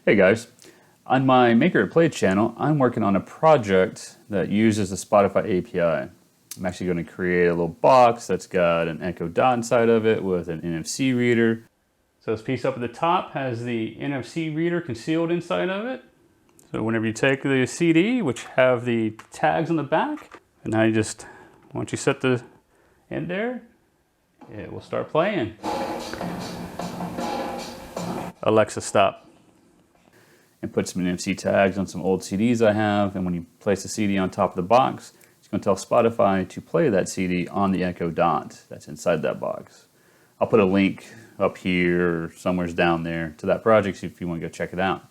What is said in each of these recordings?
Hey guys, on my MakerAtPlay channel, I'm working on a project that uses the Spotify API. I'm actually going to create a little box that's got an Echo Dot inside of it with an NFC reader. So this piece up at the top has the NFC reader concealed inside of it. So whenever you take the CD, which have the tags on the back, and now you just, once you set the end there, it will start playing. Alexa, stop. And put some NFC tags on some old CDs I have, and when you place the CD on top of the box, it's going to tell Spotify to play that CD on the Echo Dot that's inside that box. I'll put a link up here or somewhere down there to that project if you want to go check it out.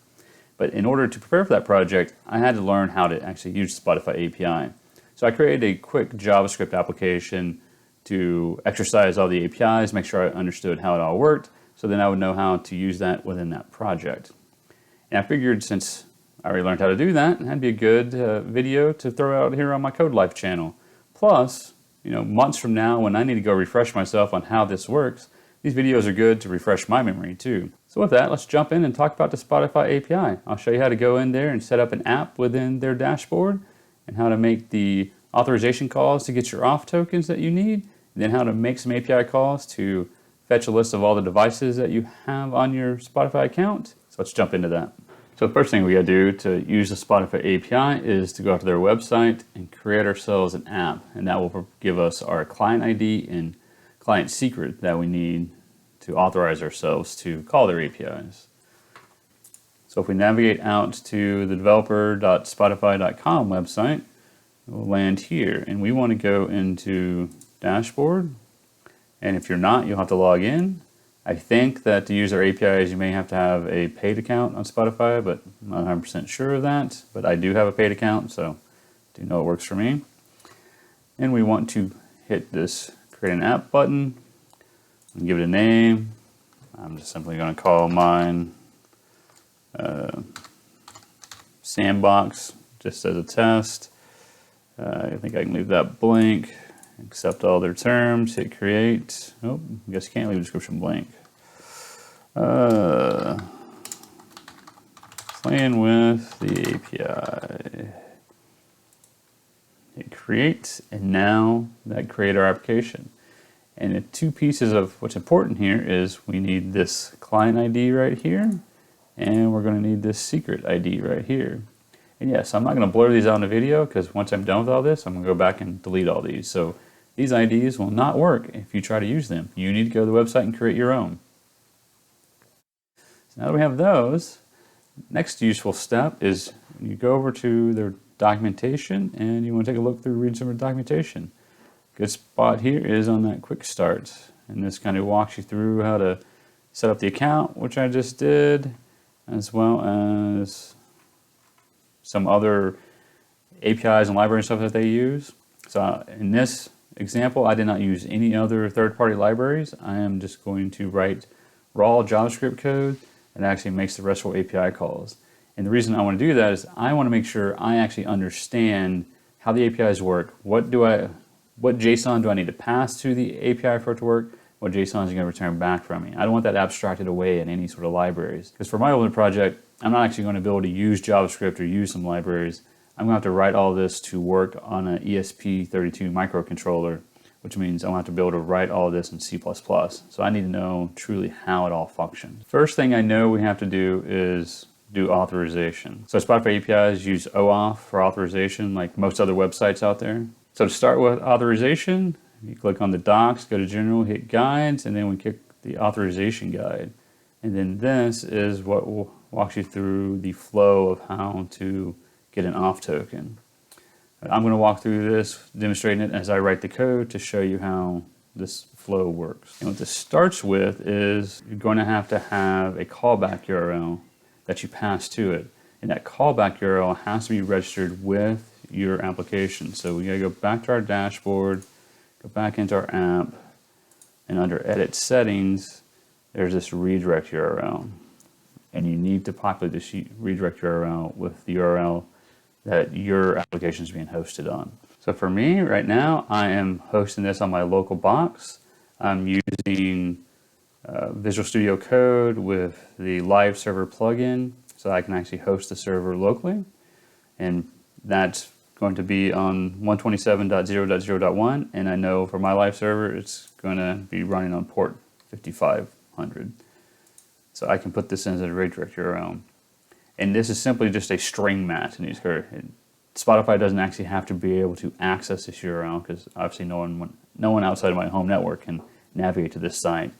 But in order to prepare for that project, I had to learn how to actually use the Spotify API. So I created a quick JavaScript application to exercise all the APIs, make sure I understood how it all worked, so then I would know how to use that within that project. And I figured since I already learned how to do that, that'd be a good video to throw out here on my Code Life channel. Plus, months from now when I need to go refresh myself on how this works, these videos are good to refresh my memory too. So with that, let's jump in and talk about the Spotify API. I'll show you how to go in there and set up an app within their dashboard and how to make the authorization calls to get your auth tokens that you need, and then how to make some API calls to fetch a list of all the devices that you have on your Spotify account. So let's jump into that. So the first thing we gotta do to use the Spotify API is to go out to their website and create ourselves an app. And that will give us our client ID and client secret that we need to authorize ourselves to call their APIs. So if we navigate out to the developer.spotify.com website, we'll land here. And we want to go into dashboard. And if you're not, you'll have to log in. I think that to use our APIs, you may have to have a paid account on Spotify, but I'm not 100% sure of that. But I do have a paid account, so I do know it works for me. And we want to hit this create an app button and give it a name. I'm just simply going to call mine Sandbox, just as a test. I think I can leave that blank. Accept all their terms, hit create. Oh, I guess you can't leave a description blank. Playing with the API. Hit create, and now that create our application. And the two pieces of what's important here is we need this client ID right here, and we're going to need this secret ID right here. And yes, I'm not going to blur these out in the video because once I'm done with all this, I'm going to go back and delete all these. So these IDs will not work if you try to use them. You need to go to the website and create your own. So now that we have those, next useful step is you go over to their documentation and you want to take a look through, read some of the documentation. Good spot here is on that quick start. And this kind of walks you through how to set up the account, which I just did, as well as some other APIs and library stuff that they use. So in this example, I did not use any other third-party libraries. I am just going to write raw JavaScript code that actually makes the RESTful API calls. And the reason I want to do that is I want to make sure I actually understand how the APIs work. What JSON do I need to pass to the API for it to work? What JSON is going to return back from me? I don't want that abstracted away in any sort of libraries. Because for my own project, I'm not actually going to be able to use JavaScript or use some libraries. I'm going to have to write all this to work on an ESP32 microcontroller, which means I'm going to have to be able to write all this in C++. So I need to know truly how it all functions. First thing I know we have to do is do authorization. So Spotify APIs use oAuth for authorization like most other websites out there. So to start with authorization, you click on the docs, go to general, hit guides, and then we click the authorization guide. And then this is what walks you through the flow of how to get an auth token. I'm going to walk through this, demonstrating it as I write the code to show you how this flow works. And what this starts with is you're going to have a callback URL that you pass to it. And that callback URL has to be registered with your application. So we got to go back to our dashboard, go back into our app, and under edit settings, there's this redirect URL. And you need to populate this redirect URL with the URL that your application is being hosted on. So for me right now, I am hosting this on my local box. I'm using Visual Studio Code with the live server plugin. so I can actually host the server locally, and that's going to be on 127.0.0.1, and I know for my live server it's going to be running on port 5500. So I can put this in as a redirect URL. And this is simply just a string match. And Spotify doesn't actually have to be able to access this URL, because obviously no one outside of my home network can navigate to this site.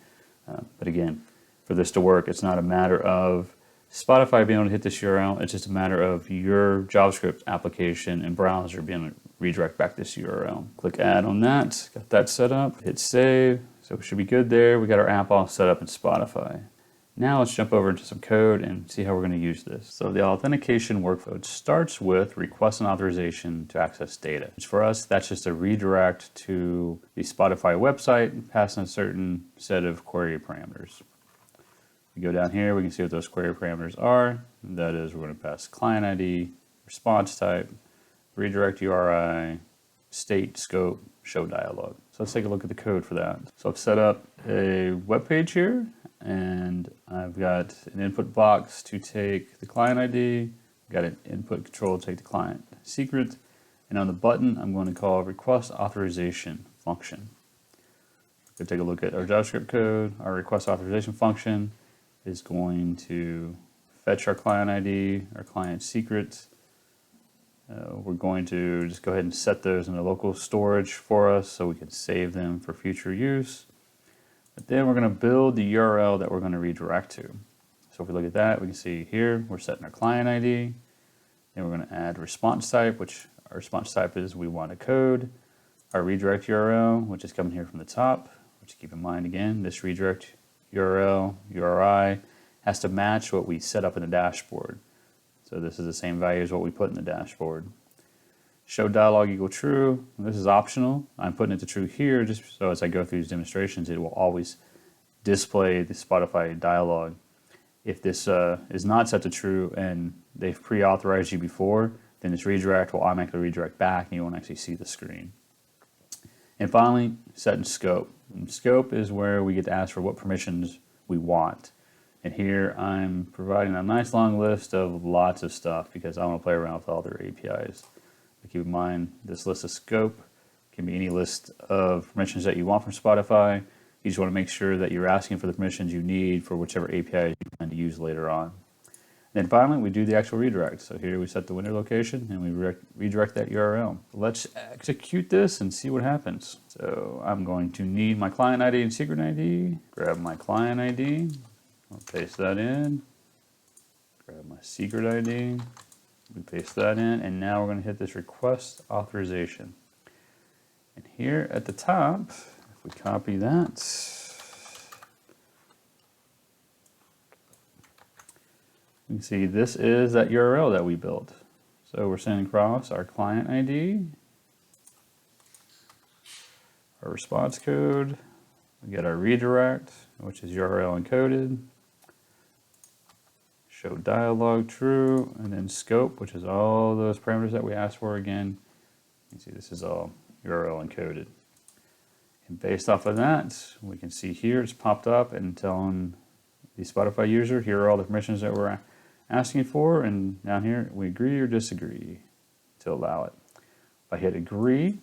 But again, for this to work, it's not a matter of Spotify being able to hit this URL. It's just a matter of your JavaScript application and browser being able to redirect back this URL. Click Add on that. Got that set up. Hit Save. So we should be good there. We got our app all set up in Spotify. Now let's jump over into some code and see how we're going to use this. So the authentication workflow starts with request and authorization to access data. For us, that's just a redirect to the Spotify website, passing a certain set of query parameters. We go down here, we can see what those query parameters are. That is, we're going to pass client ID, response type, redirect URI, state, scope, show dialog. So let's take a look at the code for that. So I've set up a web page here, and I've got an input box to take the client ID, got an input control to take the client secret, and on the button I'm going to call request authorization function. We'll take a look at our JavaScript code. Our request authorization function is going to fetch our client ID, our client secret. We're going to just go ahead and set those in the local storage for us so we can save them for future use. But then we're going to build the URL that we're going to redirect to. So if we look at that, we can see here we're setting our client ID. Then we're going to add response type, which our response type is we want a code. Our redirect URL, which is coming here from the top, which keep in mind again, this redirect URL, URI, has to match what we set up in the dashboard. So this is the same value as what we put in the dashboard. Show dialog equal true. This is optional. I'm putting it to true here just so as I go through these demonstrations, it will always display the Spotify dialog. If this is not set to true and they've pre-authorized you before, then this redirect will automatically redirect back and you won't actually see the screen. And finally, set in scope. And scope is where we get to ask for what permissions we want. And here I'm providing a nice long list of lots of stuff because I want to play around with all their APIs. But keep in mind, this list of scope can be any list of permissions that you want from Spotify. You just want to make sure that you're asking for the permissions you need for whichever API you plan to use later on. Then finally, we do the actual redirect. So here we set the window location and we redirect that URL. Let's execute this and see what happens. So I'm going to need my client ID and secret ID. Grab my client ID. I'll paste that in. Grab my secret ID. We paste that in. And now we're going to hit this request authorization. And here at the top, if we copy that, you can see this is that URL that we built. So we're sending across our client ID, our response code, we get our redirect, which is URL encoded, show dialog true, and then scope, which is all those parameters that we asked for again. You can see this is all URL encoded. And based off of that, we can see here it's popped up and telling the Spotify user, here are all the permissions that we're asking for, and down here we agree or disagree to allow it. If I hit agree,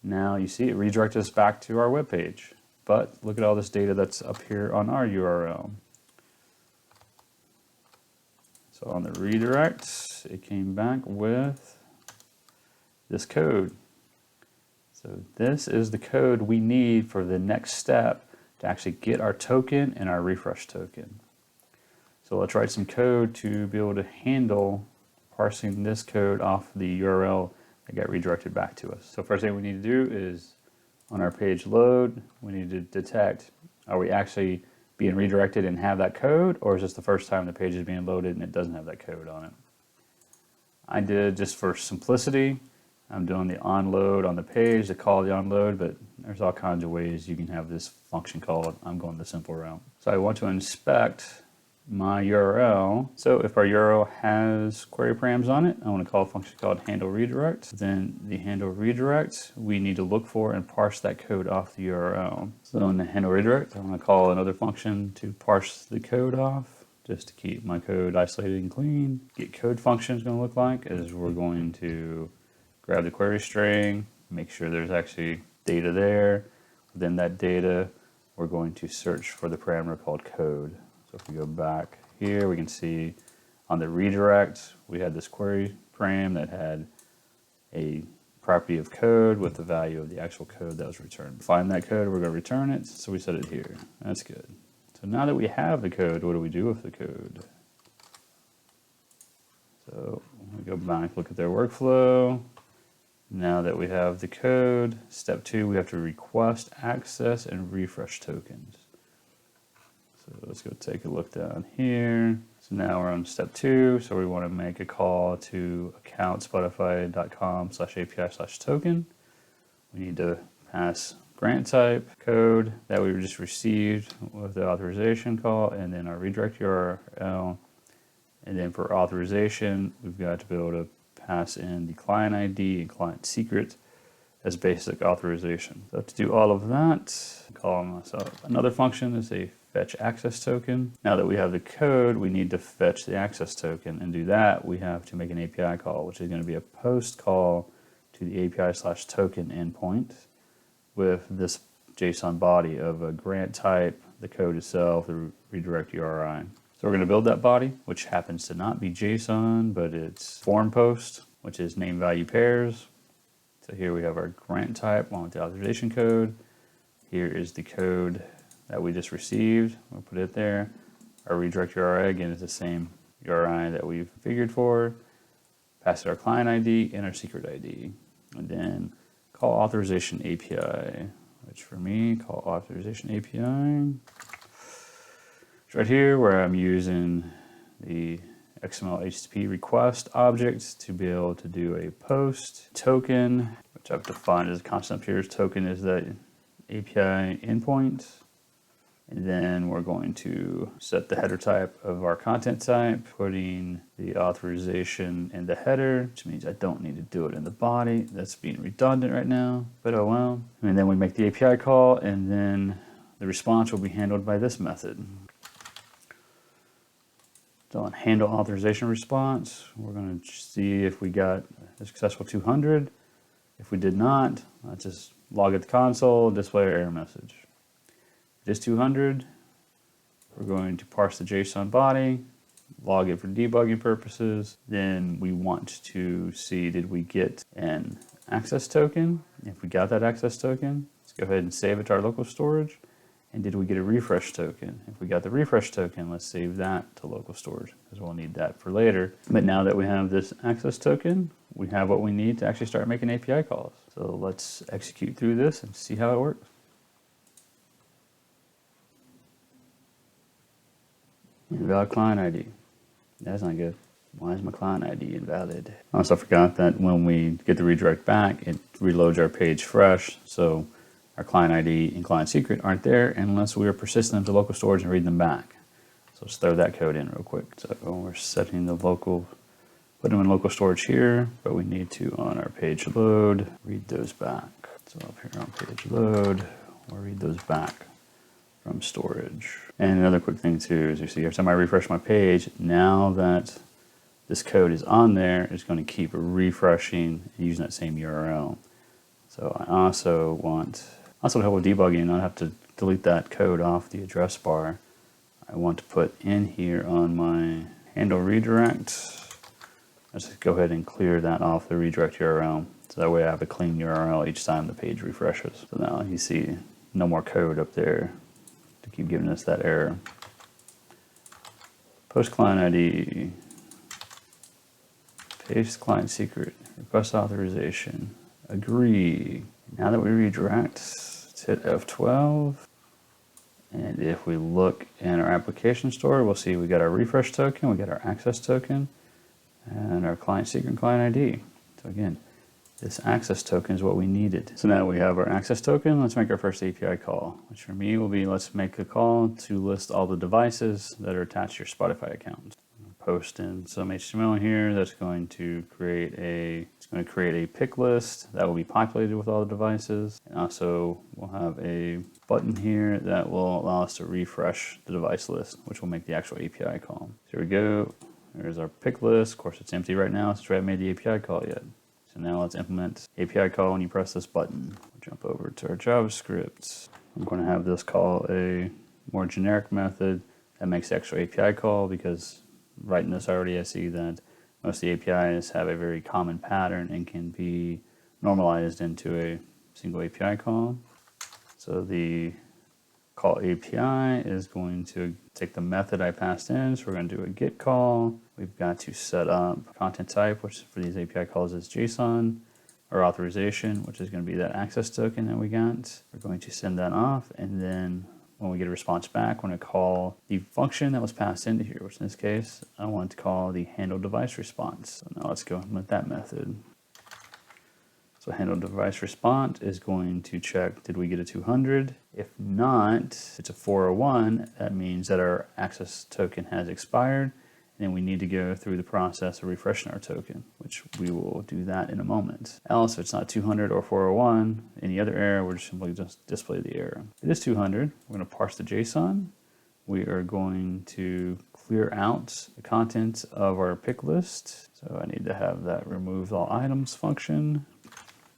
now you see it redirected us back to our web page. But look at all this data that's up here on our URL. So on the redirect, it came back with this code. So this is the code we need for the next step to actually get our token and our refresh token. So let's write some code to be able to handle parsing this code off the URL that got redirected back to us. So first thing we need to do is on our page load, we need to detect, are we actually being redirected and have that code, or is this the first time the page is being loaded and it doesn't have that code on it? I did, just for simplicity, I'm doing the onload on the page to call the onload, but there's all kinds of ways you can have this function called. I'm going the simple route. So I want to inspect my URL. So if our URL has query params on it, I want to call a function called handle redirect. Then the handle redirect, we need to look for and parse that code off the URL. So in the handle redirect, I'm going to call another function to parse the code off, just to keep my code isolated and clean. Get code function is going to look like is we're going to grab the query string, make sure there's actually data there. Within that data, we're going to search for the parameter called code. So if we go back here, we can see on the redirect, we had this query param that had a property of code with the value of the actual code that was returned. Find that code, we're going to return it, so we set it here. That's good. So now that we have the code, what do we do with the code? So we go back, look at their workflow. Now that we have the code, step 2, we have to request access and refresh tokens. So let's go take a look down here. So now we're on step 2, so we want to make a call to account spotify.com/API/token. We need to pass grant type code that we just received with the authorization call, and then our redirect URL. And then for authorization, we've got to be able to pass in the client ID and client secret as basic authorization. So to do all of that, call myself. Another function is a fetch access token. Now that we have the code, we need to fetch the access token, and do that, we have to make an API call, which is going to be a post call to the API/token endpoint with this JSON body of a grant type, the code itself, the redirect URI. So we're going to build that body, which happens to not be JSON, but it's form post, which is name value pairs. So here we have our grant type along with the authorization code. Here is the code that we just received. We'll put it there. Our redirect URI, again, is the same URI that we've configured for. Pass it our client ID and our secret ID. And then call authorization API, which for me, call authorization API. It's right here where I'm using the XML HTTP request object to be able to do a post token, which I've defined as a constant up here. Token is that API endpoint. And then we're going to set the header type of our content type, putting the authorization in the header, which means I don't need to do it in the body. That's being redundant right now, but oh well. And then we make the API call, and then the response will be handled by this method. So on handle authorization response, we're going to see if we got a successful 200. If we did not, let's just log at the console, display our error message. If it is 200, we're going to parse the JSON body, log it for debugging purposes. Then we want to see, did we get an access token? If we got that access token, let's go ahead and save it to our local storage. And did we get a refresh token? If we got the refresh token, let's save that to local storage because we'll need that for later. But now that we have this access token, we have what we need to actually start making API calls. So let's execute through this and see how it works. Invalid client ID. That's not good. Why is my client ID invalid? I also forgot that when we get the redirect back, it reloads our page fresh. So our client ID and client secret aren't there unless we are persisting them to local storage and read them back. So let's throw that code in real quick. So we're setting the local, put them in local storage here, but we need to, on our page load, read those back. So up here on page load, we'll read those back from storage. And another quick thing too is you see every time I refresh my page, now that this code is on there, it's going to keep refreshing using that same URL. So I also want to help with debugging, not have to delete that code off the address bar. I want to put in here on my handle redirect. Let's just go ahead and clear that off the redirect URL. So that way I have a clean URL each time the page refreshes. So now you see no more code up there to keep giving us that error. Post client ID, paste client secret, request authorization, agree. Now that we redirect, let's hit F12. And if we look in our application store, we'll see we got our refresh token, we got our access token, and our client secret and client ID. So again, this access token is what we needed. So now we have our access token. Let's make our first API call, which for me will be, let's make a call to list all the devices that are attached to your Spotify account. post in some HTML here that's going to create a pick list that will be populated with all the devices. And also we'll have a button here that will allow us to refresh the device list, which will make the actual API call. So here we go. There's our pick list. Of course, it's empty right now since we haven't made the API call yet. So now let's implement API call when you press this button. We'll jump over to our JavaScript. I'm going to have this call a more generic method that makes the actual API call, because right in this already I see that most of the APIs have a very common pattern and can be normalized into a single API call. So the call API is going to take the method I passed in, so we're going to do a get call. We've got to set up content type, which for these API calls is JSON, or authorization, which is going to be that access token that we got. We're going to send that off, and then when we get a response back, we're going to call the function that was passed into here, which in this case, I want to call the handle device response. So now let's go implement that method. So handle device response is going to check, did we get a 200? If not, it's a 401, that means that our access token has expired, and then we need to go through the process of refreshing our token, which we will do that in a moment. Else, if it's not 200 or 401, any other error, we're just simply just display the error. If it is 200, we're going to parse the JSON. We are going to clear out the contents of our pick list. So I need to have that remove all items function,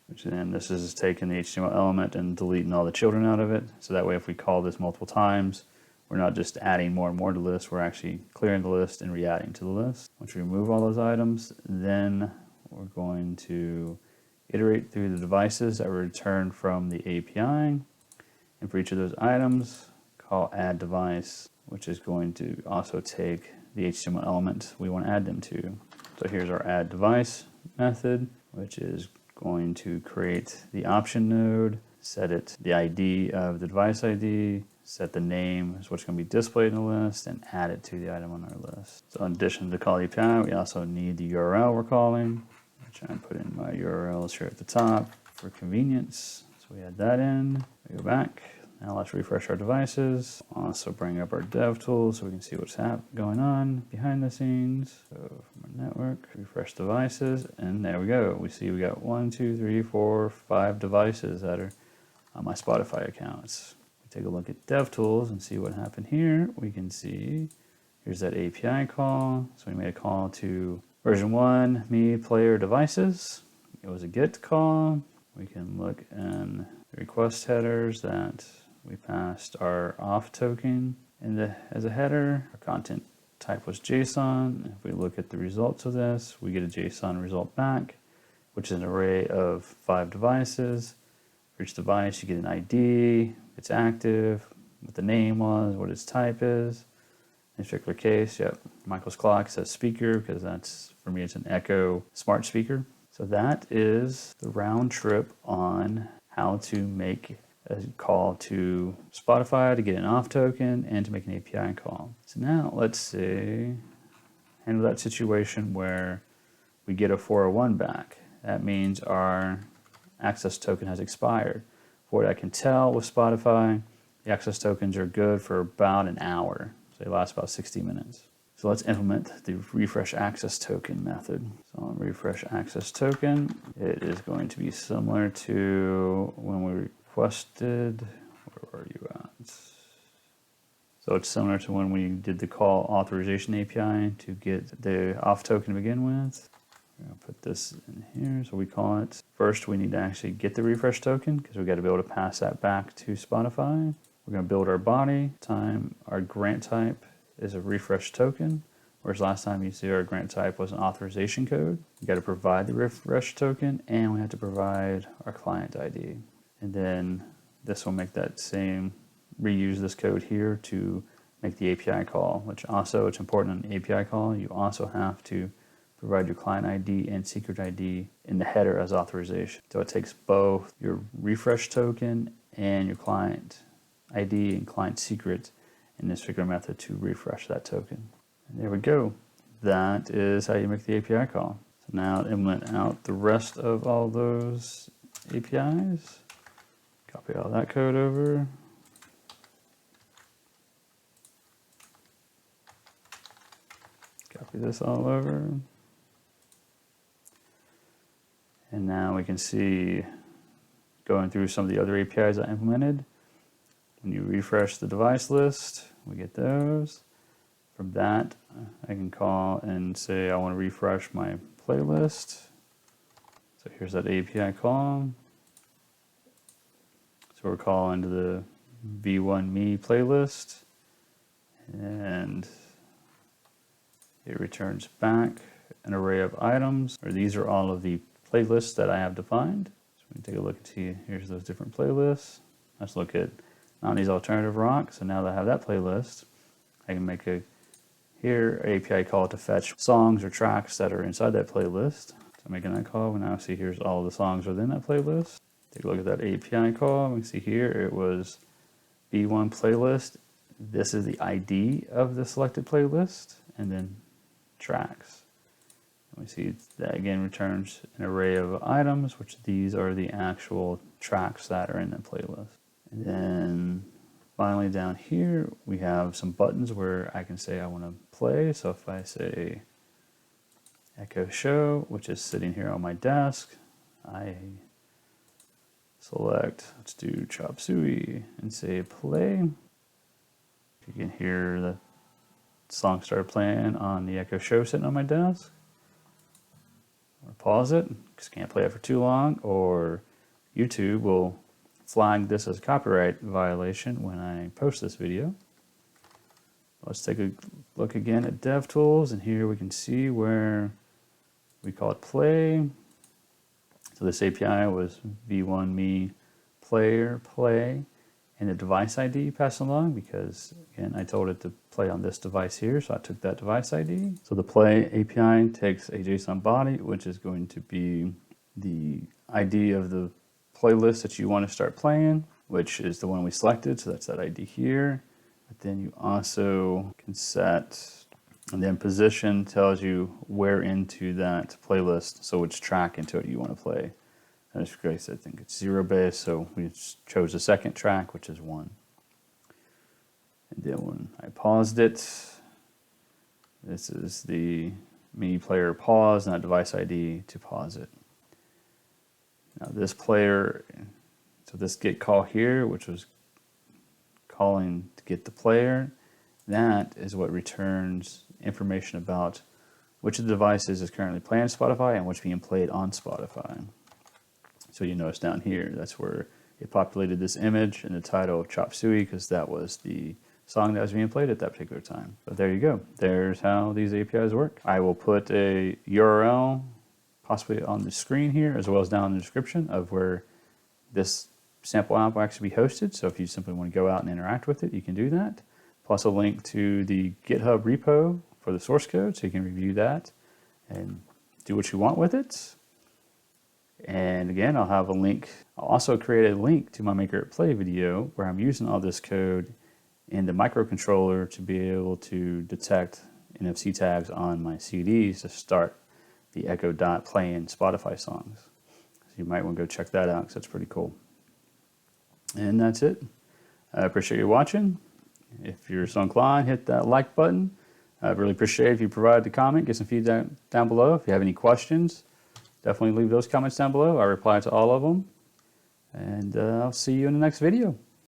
which then this is taking the HTML element and deleting all the children out of it. So that way if we call this multiple times, we're not just adding more and more to the list, we're actually clearing the list and re-adding to the list. Once we remove all those items, then we're going to iterate through the devices that were returned from the API. And for each of those items, call add device, which is going to also take the HTML element we want to add them to. So here's our add device method, which is going to create the option node, set it the ID of the device ID, set the name is what's going to be displayed in the list, and add it to the item on our list. So in addition to call API, we also need the URL we're calling. I'll try and put in my URLs here at the top for convenience. So we add that in, we go back. Now let's refresh our devices. Also bring up our dev tools so we can see what's going on behind the scenes. So from our network, refresh devices, and there we go. We see we got 1, 2, 3, 4, 5 devices that are on my Spotify accounts. We take a look at dev tools and see what happened here. We can see here's that API call. So we made a call to version 1, me, player, devices. It was a get call. We can look in the request headers that we passed our auth token as a header. Our content type was JSON. If we look at the results of this, we get a JSON result back, which is an array of 5 devices. For each device, you get an ID, it's active, what the name was, what its type is. In this particular case, yep, Michael's clock says speaker, because that's, for me, it's an Echo smart speaker. So that is the round trip on how to make a call to Spotify to get an auth token and to make an API call. So now let's say, handle that situation where we get a 401 back. That means our access token has expired. For what I can tell with Spotify, the access tokens are good for about an hour. So they last about 60 minutes. So let's implement the refresh access token method. So on refresh access token, it is going to be similar to when we requested, where are you at? So it's similar to when we did the call authorization API to get the auth token to begin with. We're going to put this in here. So we call it, first we need to actually get the refresh token because we've got to be able to pass that back to Spotify. We're going to build our body. Our grant type is a refresh token, whereas last time you see our grant type was an authorization code. We got to provide the refresh token, and we have to provide our client ID. And then this will make that same, reuse this code here to make the API call, which also, it's important on the API call, you also have to provide your client ID and secret ID in the header as authorization. So it takes both your refresh token and your client ID and client secret in this particular method to refresh that token. And there we go. That is how you make the API call. So now implement out the rest of all those APIs. Copy all that code over. Copy this all over. And now we can see, going through some of the other APIs I implemented, when you refresh the device list, we get those. From that, I can call and say I want to refresh my playlist. So here's that API call. So we're calling to the v1me playlist, and it returns back an array of items, or these are all of the playlists that I have defined. So we can take a look and see, here's those different playlists. Let's look at 90s alternative rock. So now that I have that playlist, I can make a API call to fetch songs or tracks that are inside that playlist. So making that call, we now see here's all the songs within that playlist. Take a look at that API call. We can see here it was v1 playlist. This is the ID of the selected playlist, and then tracks. And we see that again returns an array of items, which these are the actual tracks that are in the playlist. And then finally down here we have some buttons where I can say I want to play. So if I say echo show, which is sitting here on my desk, I select, let's do chop suey, and say play. You can hear the song start playing on the echo show sitting on my desk. Or pause it, because can't play it for too long, or YouTube will flag this as a copyright violation when I post this video. Let's take a look again at DevTools, and here we can see where we call it play. So this API was v1me player play, and the device ID passed along because, again, I told it to play on this device here, so I took that device ID. So the play API takes a JSON body, which is going to be the ID of the playlist that you want to start playing, which is the one we selected, so that's that ID here. But then you also can set, and then position tells you where into that playlist, so which track into it you want to play. In this case, I think it's 0 base, so we chose the second track, which is 1. And then when I paused it, this is the me player pause, and that device ID to pause it. Now this player, so this get call here, which was calling to get the player, that is what returns information about which of the devices is currently playing Spotify and which being played on Spotify. So you notice down here, that's where it populated this image and the title of Chop Suey, because that was the song that was being played at that particular time. But there you go. There's how these APIs work. I will put a URL possibly on the screen here, as well as down in the description, of where this sample app will actually be hosted. So if you simply want to go out and interact with it, you can do that. Plus a link to the GitHub repo for the source code, so you can review that and do what you want with it. And again, I'll have a link. I'll also create a link to my MakerAtPlay video where I'm using all this code in the microcontroller to be able to detect NFC tags on my CDs to start the Echo Dot playing Spotify songs. So you might want to go check that out, because that's pretty cool. And that's it. I appreciate you watching. If you're so inclined, hit that like button. I'd really appreciate it if you provide a comment, get some feedback down below. If you have any questions, definitely leave those comments down below. I reply to all of them. And I'll see you in the next video.